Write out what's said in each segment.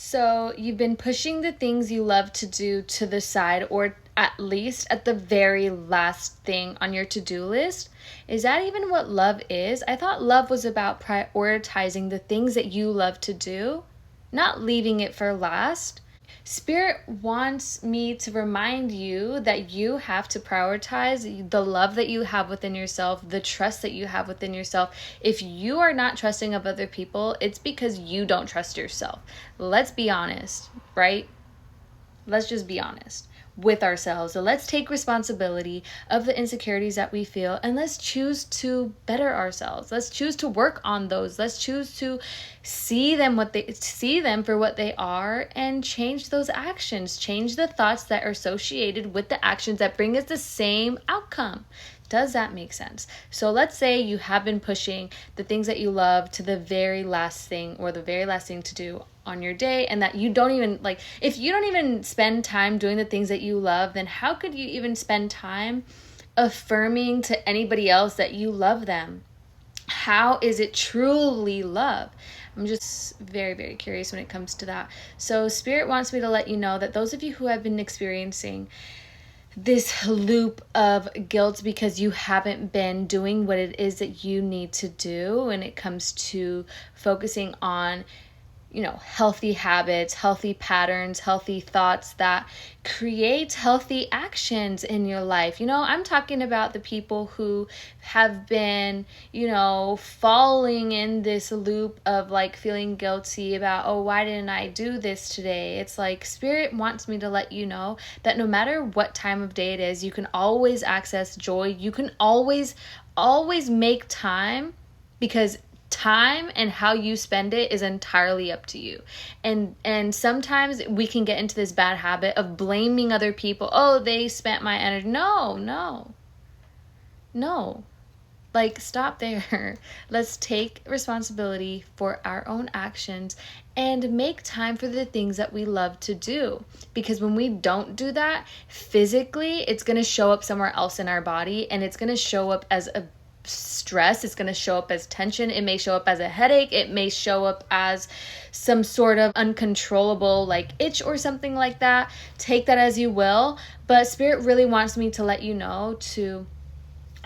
So you've been pushing the things you love to do to the side, or at least at the very last thing on your to-do list. Is that even what love is? I thought love was about prioritizing the things that you love to do, not leaving it for last. Spirit wants me to remind you that you have to prioritize the love that you have within yourself, the trust that you have within yourself. If you are not trusting of other people, it's because you don't trust yourself. Let's be honest, right? Let's just be honest with ourselves. So let's take responsibility of the insecurities that we feel, and let's choose to better ourselves. Let's choose to work on those. Let's choose to see them for what they are, and change those actions. Change the thoughts that are associated with the actions that bring us the same outcome. Does that make sense? So let's say you have been pushing the things that you love to the very last thing, or the very last thing to do on your day, and that you don't even if you don't even spend time doing the things that you love, then how could you even spend time affirming to anybody else that you love them? How is it truly love? I'm just very, very curious when it comes to that. So Spirit wants me to let you know that those of you who have been experiencing this loop of guilt because you haven't been doing what it is that you need to do when it comes to focusing on, healthy habits, healthy patterns, healthy thoughts that create healthy actions in your life. I'm talking about the people who have been, falling in this loop of feeling guilty about, oh, why didn't I do this today? It's like Spirit wants me to let you know that no matter what time of day it is, you can always access joy. You can always make time, because time and how you spend it is entirely up to you. And sometimes we can get into this bad habit of blaming other people. Oh, they spent my energy. No. Stop there. Let's take responsibility for our own actions and make time for the things that we love to do. Because when we don't do that, physically, it's going to show up somewhere else in our body, and it's going to show up as a stress. It's going to show up as tension. It may show up as a headache. It may show up as some sort of uncontrollable itch or something like that. Take that as you will. But Spirit really wants me to let you know to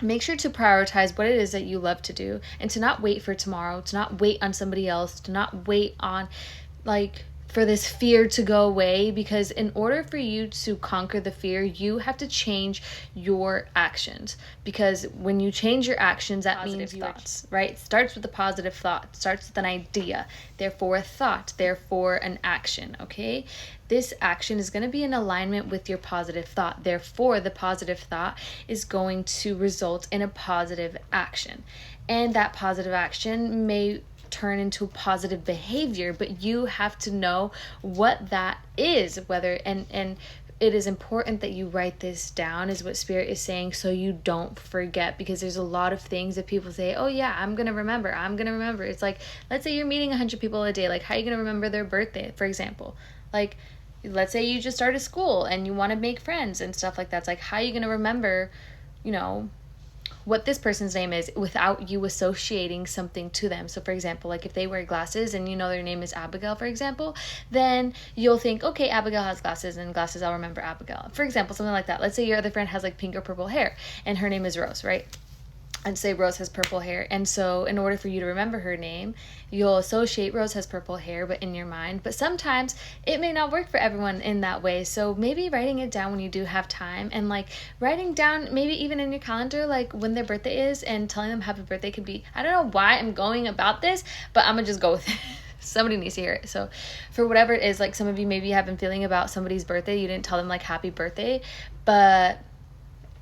make sure to prioritize what it is that you love to do, and to not wait for tomorrow, to not wait on somebody else, to not wait on for this fear to go away. Because in order for you to conquer the fear, you have to change your actions. Because when you change your actions, that means thoughts, right? It starts with a positive thought. It starts with an idea, therefore a thought, therefore an action, okay? This action is going to be in alignment with your positive thought. Therefore, the positive thought is going to result in a positive action. And that positive action may turn into positive behavior, but you have to know what that is, and it is important that you write this down, is what Spirit is saying, so you don't forget. Because there's a lot of things that people say, oh yeah, I'm gonna remember. It's like, let's say you're meeting 100 people a day. How are you gonna remember their birthday, for example? Let's say you just started school and you want to make friends and stuff like that. It's how are you gonna remember what this person's name is without you associating something to them? So for example, if they wear glasses and their name is Abigail, for example, then you'll think, okay, Abigail has glasses, and glasses, I'll remember Abigail, for example, something like that. Let's say your other friend has pink or purple hair and her name is Rose, right? And say Rose has purple hair. And so in order for you to remember her name, you'll associate Rose has purple hair, but in your mind. But sometimes it may not work for everyone in that way. So maybe writing it down when you do have time, and writing down maybe even in your calendar, when their birthday is, and telling them happy birthday could be, I don't know why I'm going about this, but I'm gonna just go with it. Somebody needs to hear it. So for whatever it is, some of you maybe have been feeling about somebody's birthday, you didn't tell them happy birthday, but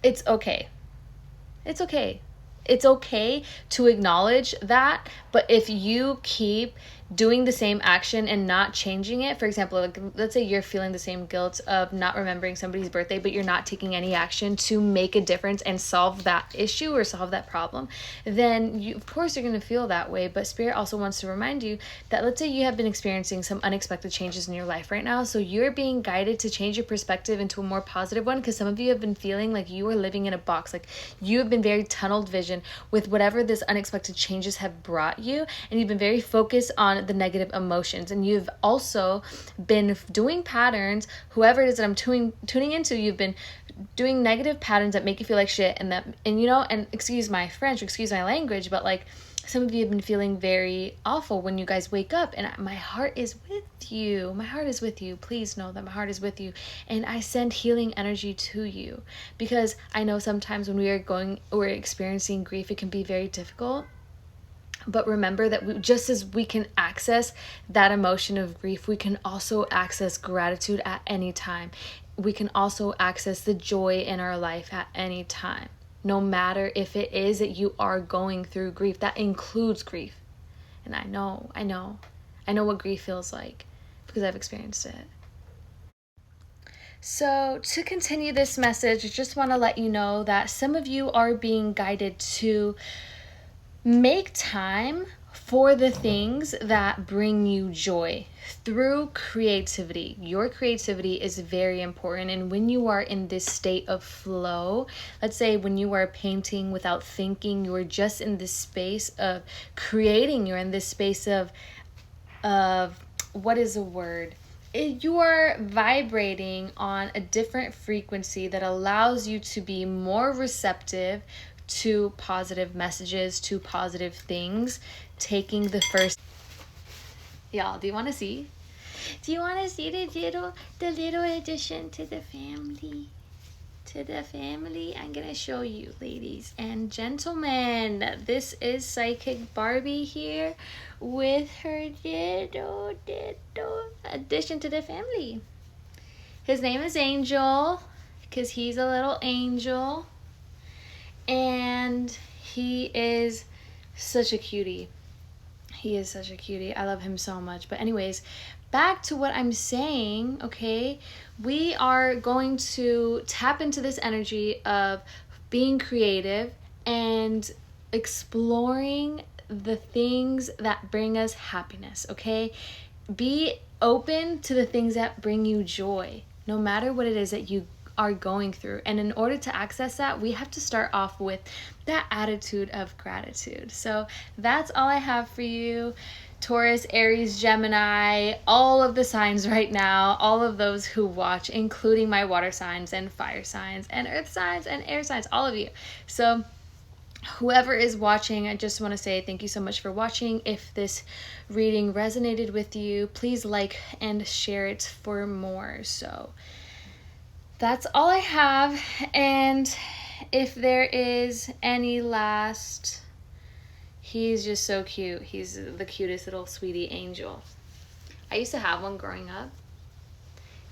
it's okay. It's okay. It's okay to acknowledge that, but if you keep doing the same action and not changing it, for example, let's say you're feeling the same guilt of not remembering somebody's birthday, but you're not taking any action to make a difference and solve that issue or solve that problem, then of course you're going to feel that way. But Spirit also wants to remind you that, let's say you have been experiencing some unexpected changes in your life right now, so you're being guided to change your perspective into a more positive one, because some of you have been feeling like you are living in a box, you have been very tunneled vision with whatever this unexpected changes have brought you, and you've been very focused on on the negative emotions. And you've also been doing patterns, whoever it is that I'm tuning into, you've been doing negative patterns that make you feel like shit, and you know, and excuse my French, excuse my language, but like some of you have been feeling very awful when you guys wake up, and my heart is with you. My heart is with you. Please know that my heart is with you, and I send healing energy to you, because I know sometimes when we're experiencing grief, it can be very difficult. But remember that just as we can access that emotion of grief, we can also access gratitude at any time. We can also access the joy in our life at any time. No matter if it is that you are going through grief, that includes grief. And I know what grief feels like because I've experienced it. So to continue this message, I just want to let you know that some of you are being guided to make time for the things that bring you joy through creativity. Your creativity is very important. And when you are in this state of flow, let's say when you are painting without thinking, you are just in this space of creating, you're in this space of what is a word? You are vibrating on a different frequency that allows you to be more receptive to positive messages, to positive things, taking the first. Y'all, do you want to see? Do you want to see the little addition to the family? To the family, I'm gonna show you, ladies and gentlemen. This is Psychic Barbie here with her little addition to the family. His name is Angel because he's a little angel. And he is such a cutie. He is such a cutie. I love him so much. But anyways, back to what I'm saying, okay? We are going to tap into this energy of being creative and exploring the things that bring us happiness, okay? Be open to the things that bring you joy, no matter what it is that you are going through. And in order to access that, we have to start off with that attitude of gratitude. So that's all I have for you. Taurus, Aries, Gemini, all of the signs right now, all of those who watch, including my water signs and fire signs and earth signs and air signs, all of you. So whoever is watching, I just want to say thank you so much for watching. If this reading resonated with you, please like and share it for more. So that's all I have. And if there is any last, he's just so cute. He's the cutest little sweetie angel. I used to have one growing up.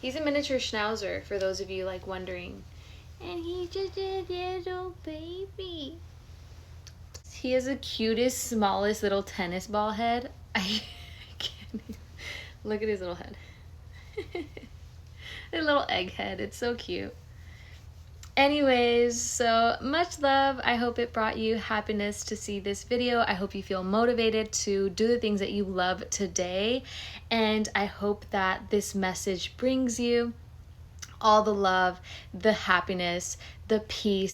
He's a miniature schnauzer, for those of you like wondering. And he's just a little baby. He has the cutest, smallest little tennis ball head. I can't even. Look at his little head. A little egg head. It's so cute. Anyways, so much love. I hope it brought you happiness to see this video. I hope you feel motivated to do the things that you love today. And I hope that this message brings you all the love, the happiness, the peace.